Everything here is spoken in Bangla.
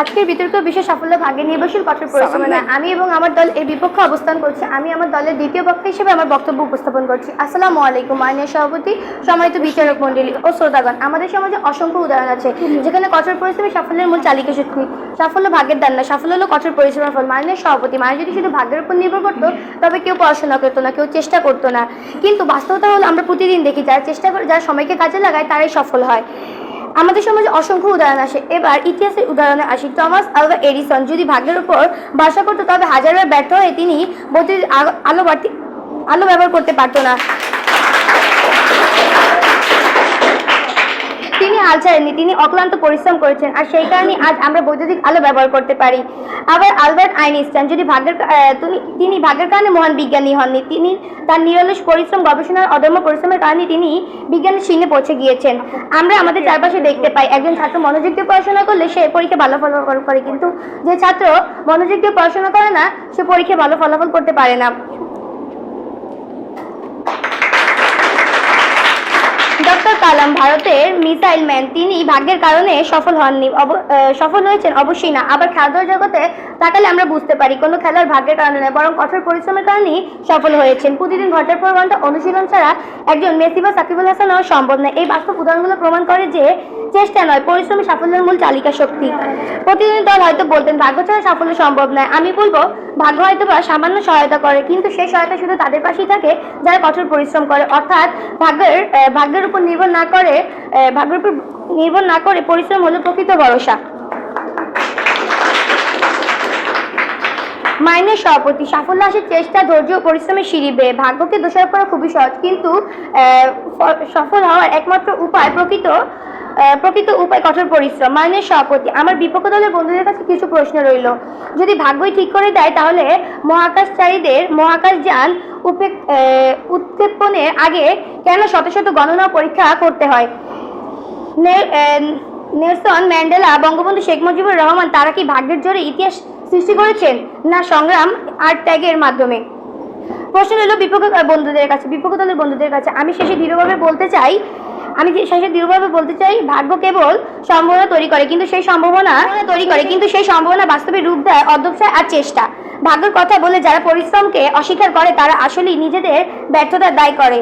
আজকের বিতর্ক বিষয় সাফল্য ভাগ্যে নির্ভরশীল কঠোর পরিশ্রম না। আমি এবং আমার দল এর বিপক্ষে অবস্থান করছি। আমি আমার দলের দ্বিতীয় পক্ষ হিসেবে আমার বক্তব্য উপস্থাপন করছি। আসসালামু আলাইকুম মাননীয় সভাপতি, সম্মানিত বিচারক মণ্ডলী ও শ্রোতাগণ। আমাদের সমাজে অসংখ্য উদাহরণ আছে যেখানে কঠোর পরিশ্রমী সাফল্যের মূল চালিকা শক্তি। সাফল্য ভাগ্যের দান না, সাফল্য হলো কঠোর পরিশ্রমের ফল। মাননীয় সভাপতি, মানুষ যদি শুধু ভাগ্যের উপর নির্ভর করতো তবে কেউ পড়াশোনা করতো না, কেউ চেষ্টা করতো না। কিন্তু বাস্তবতা হলো আমরা প্রতিদিন দেখি যারা চেষ্টা করে, যারা সময়কে কাজে লাগায় তারাই সফল হয়। আমাদের সমাজে অসংখ্য উদাহরণ আসে। এবার ইতিহাসের উদাহরণে আসি। টমাস আলভা এডিসন যদি ভাগ্যের উপর ভরসা করতো তবে হাজারবার ব্যর্থ হয়ে তিনি বৈদ্যুতিক আলো ব্যবহার করতে পারতো না। তিনি হাল ছাড়েননি, তিনি অক্লান্ত পরিশ্রম করেছেন, আর সেই কারণে আজ আমরা বৈদ্যুতিক আলো ব্যবহার করতে পারি। আবার আলবার্ট আইনস্টাইন যদি তিনি ভাগ্যের কারণে মহান বিজ্ঞানী হননি, তিনি তার নিরলস পরিশ্রম, গবেষণার অদম্য পরিশ্রমের কারণে তিনি বিজ্ঞানের শীর্ষে পৌঁছে গিয়েছেন। আমরা আমাদের চারপাশে দেখতে পাই একজন ছাত্র মনোযোগ দিয়ে পড়াশোনা করলে সে পরীক্ষা ভালো ফলাফল করে, কিন্তু যে ছাত্র মনোযোগ দিয়ে পড়াশোনা করে না সে পরীক্ষায় ভালো ফলাফল করতে পারে না। ডক্টর কালাম ভারতের মিসাইল ম্যান, তিনি ভাগ্যের কারণে সফল হননি, সফল হয়েছেন অবশ্যই না। আবার খেলাধুলার জগতে তাকালে আমরা বুঝতে পারি কোনো খেলার ভাগ্যের কারণে নয়, বরং কঠোর পরিশ্রমের কারণেই সফল হয়েছেন। প্রতিদিন ঘন্টার পর ঘন্টা অনুশীলন ছাড়া একজন মেসি বা সাকিব আল হাসান হওয়া সম্ভব নয়। এই বাস্তব উদাহরণগুলো প্রমাণ করে যে চেষ্টা নয়, পরিশ্রমী সাফল্যের মূল চালিকা শক্তি। প্রতিদিন দল হয়তো বলতেন ভাগ্য ছাড়া সাফল্য সম্ভব নয়। আমি বলবো ভাগ্য হয়তো বা সামান্য সহায়তা করে, কিন্তু সেই সহায়তা শুধু তাদের পাশেই থাকে যারা কঠোর পরিশ্রম করে। অর্থাৎ ভাগ্যের উপর নির্ভর না করে পরিশ্রম হলো প্রকৃত ভরসা। মাইনের সভাপতি, সাফল্য আসে চেষ্টা, ধৈর্য ও পরিশ্রমের সিঁড়ি বেয়ে। ভাগ্যকে দোষারোপ করা খুবই সহজ, কিন্তু সফল হওয়ার একমাত্র উপায় প্রকৃত উপায় কঠোর পরিশ্রম। মাইনের সভাপতি, আমার বিপক্ষ দলের বন্ধুদের কাছে কিছু প্রশ্ন রইল। যদি ভাগ্যই ঠিক করে দেয় তাহলে মহাকাশচারীদের মহাকাশযান উৎক্ষেপণের আগে কেন শত শত গণনা পরীক্ষা করতে হয়? নেলসন ম্যান্ডেলা, বঙ্গবন্ধু শেখ মুজিবুর রহমান, তারা কি ভাগ্যের জোরে ইতিহাস সৃষ্টি করেছেন না সংগ্রাম আর ত্যাগের মাধ্যমে? প্রশ্ন হলো বিপক্ষ দলের বন্ধুদের কাছে। আমি শেষে দৃঢ়ভাবে বলতে চাই ভাগ্য কেবল সম্ভাবনা তৈরি করে, কিন্তু সেই সম্ভাবনা বাস্তবে রূপ দেয় অধ্যবসায় আর চেষ্টা। ভাগ্যের কথা বলে যারা পরিশ্রমকে অস্বীকার করে তারা আসলেই নিজেদের ব্যর্থতার দায় করে।